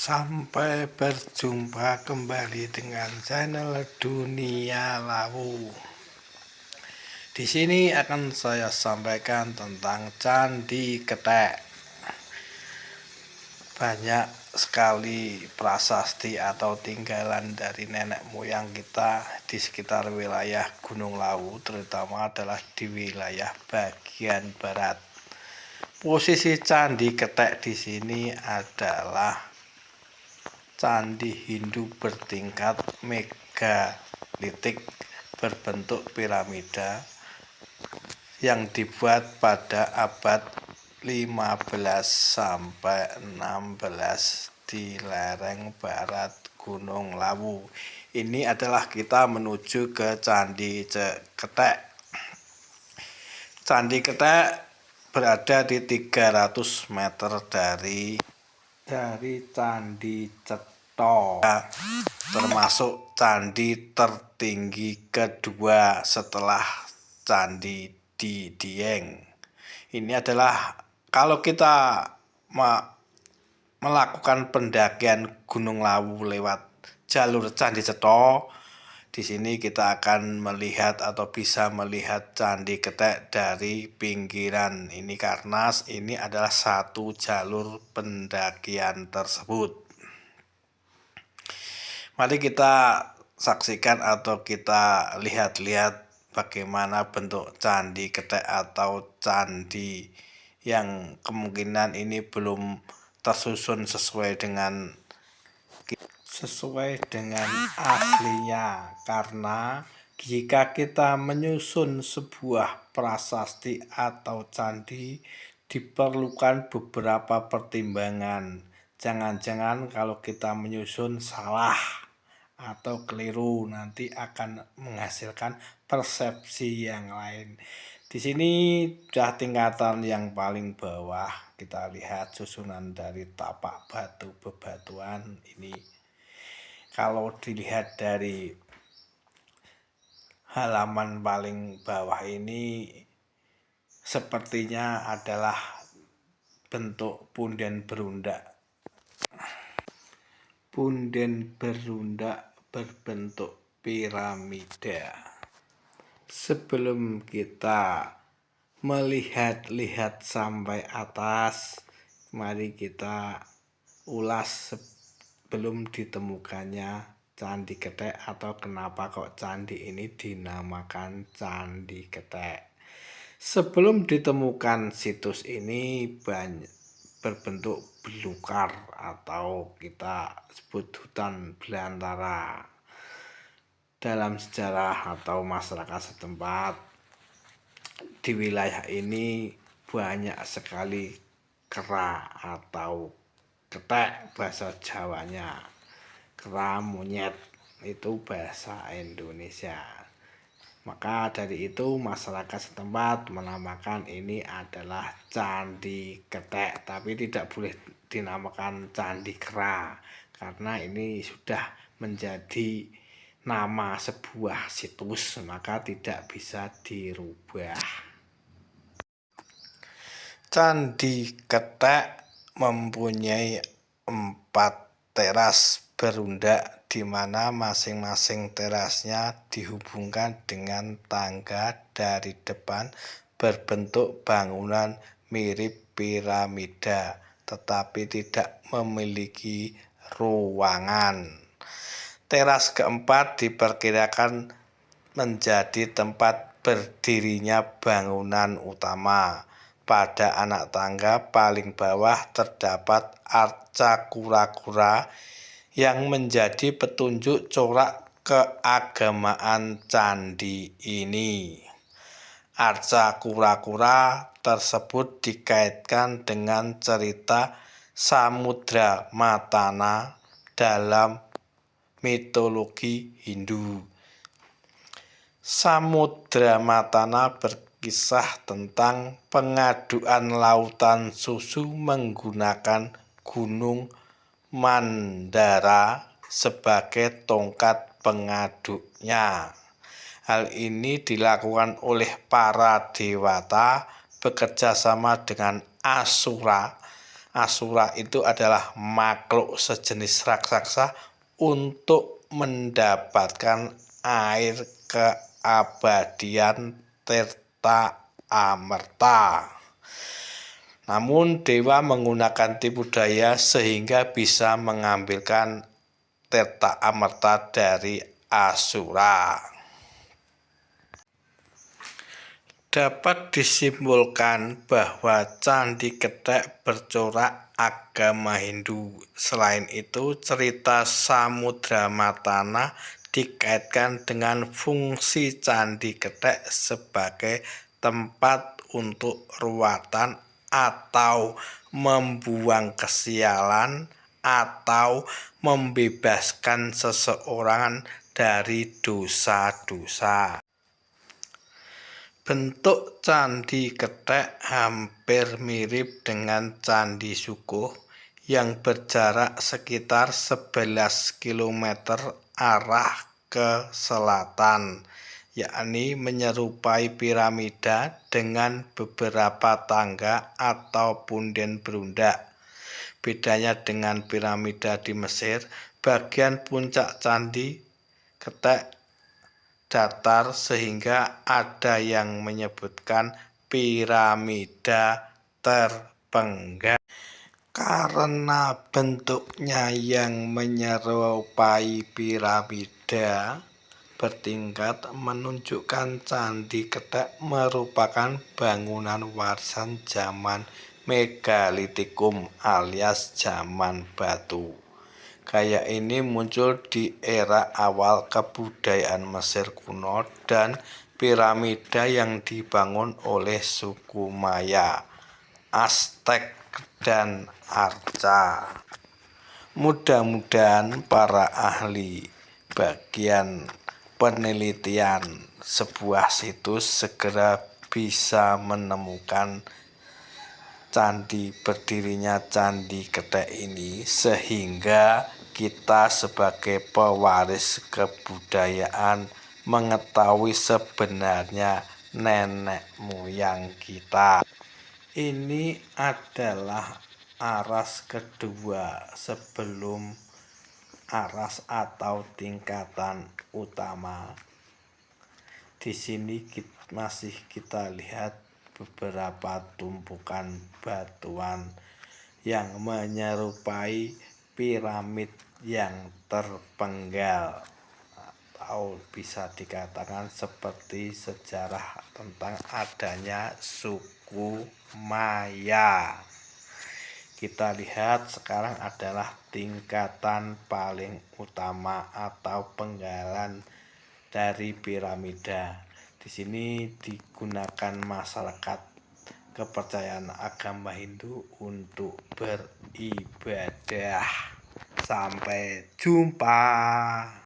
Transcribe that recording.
Sampai berjumpa kembali dengan channel Dunia Lawu. Di sini akan saya sampaikan tentang Candi Ketek. Banyak sekali prasasti atau tinggalan dari nenek moyang kita di sekitar wilayah Gunung Lawu, terutama adalah di wilayah bagian barat. Posisi Candi Ketek di sini adalah candi Hindu bertingkat megalitik berbentuk piramida yang dibuat pada abad 15 sampai 16 di lereng barat Gunung Lawu. Ini adalah kita menuju ke Candi Ketek. Candi Ketek berada di 300 meter dari Candi Cetha, termasuk candi tertinggi kedua setelah Candi di Dieng. Ini adalah kalau kita melakukan pendakian Gunung Lawu lewat jalur Candi Cetha, di sini kita akan melihat atau bisa melihat Candi Ketek dari pinggiran ini karena ini adalah satu jalur pendakian tersebut. Mari kita saksikan atau kita lihat-lihat bagaimana bentuk Candi Ketek atau candi yang kemungkinan ini belum tersusun sesuai dengan aslinya, karena jika kita menyusun sebuah prasasti atau candi diperlukan beberapa pertimbangan. Jangan-jangan kalau kita menyusun salah atau keliru nanti akan menghasilkan persepsi yang lain. Di sini sudah tingkatan yang paling bawah, kita lihat susunan dari tapak batu bebatuan ini. Kalau dilihat dari halaman paling bawah ini sepertinya adalah bentuk punden berundak. Punden berundak berbentuk piramida. Sebelum kita melihat-lihat sampai atas, mari kita ulas belum ditemukannya Candi Ketek atau kenapa kok candi ini dinamakan Candi Ketek. Sebelum ditemukan situs ini berbentuk belukar atau kita sebut hutan belantara. Dalam sejarah atau masyarakat setempat di wilayah ini banyak sekali kera atau ketek bahasa Jawanya, kera monyet itu bahasa Indonesia. Maka dari itu masyarakat setempat menamakan ini adalah Candi Ketek, tapi tidak boleh dinamakan Candi Kera karena ini sudah menjadi nama sebuah situs, maka tidak bisa dirubah. Candi Ketek mempunyai 4 teras berundak di mana masing-masing terasnya dihubungkan dengan tangga dari depan berbentuk bangunan mirip piramida tetapi tidak memiliki ruangan. Teras keempat diperkirakan menjadi tempat berdirinya bangunan utama. Pada anak tangga paling bawah terdapat arca kura-kura yang menjadi petunjuk corak keagamaan candi ini. Arca kura-kura tersebut dikaitkan dengan cerita Samudra Matana dalam mitologi Hindu. Samudra Matana berkisah tentang pengaduan lautan susu menggunakan gunung Mandara sebagai tongkat pengaduknya. Hal ini dilakukan oleh para dewata bekerja sama dengan Asura Asura itu adalah makhluk sejenis raksasa untuk mendapatkan air keabadian Tirta Amerta. Namun dewa menggunakan tipu daya sehingga bisa mengambilkan Tirta Amerta dari Asura. Dapat disimpulkan bahwa Candi Kethek bercorak agama Hindu. Selain itu, cerita Samudramatana dikaitkan dengan fungsi Candi Kethek sebagai tempat untuk ruatan atau membuang kesialan atau membebaskan seseorang dari dosa-dosa. Bentuk Candi Kethek hampir mirip dengan Candi Sukuh yang berjarak sekitar 11 km arah ke selatan, yakni menyerupai piramida dengan beberapa tangga atau punden berundak. Bedanya dengan piramida di Mesir, bagian puncak Candi Kethek datar sehingga ada yang menyebutkan piramida terpenggal. Karena bentuknya yang menyerupai piramida bertingkat menunjukkan Candi Kethek merupakan bangunan warisan zaman Megalitikum alias zaman batu. Gaya ini muncul di era awal kebudayaan Mesir kuno dan piramida yang dibangun oleh suku Maya, Aztec, dan Arca. Mudah-mudahan para ahli bagian penelitian sebuah situs segera bisa menemukan candi berdirinya Candi Kethek ini, sehingga kita sebagai pewaris kebudayaan mengetahui sebenarnya nenek moyang kita. Ini adalah aras kedua sebelum aras atau tingkatan utama. Di sini masih kita lihat beberapa tumpukan batuan yang menyerupai piramid yang terpenggal, atau bisa dikatakan seperti sejarah tentang adanya suku Maya. Kita lihat sekarang adalah tingkatan paling utama atau penggalan dari piramida. Di sini digunakan masyarakat kepercayaan agama Hindu untuk beribadah. Sampai jumpa.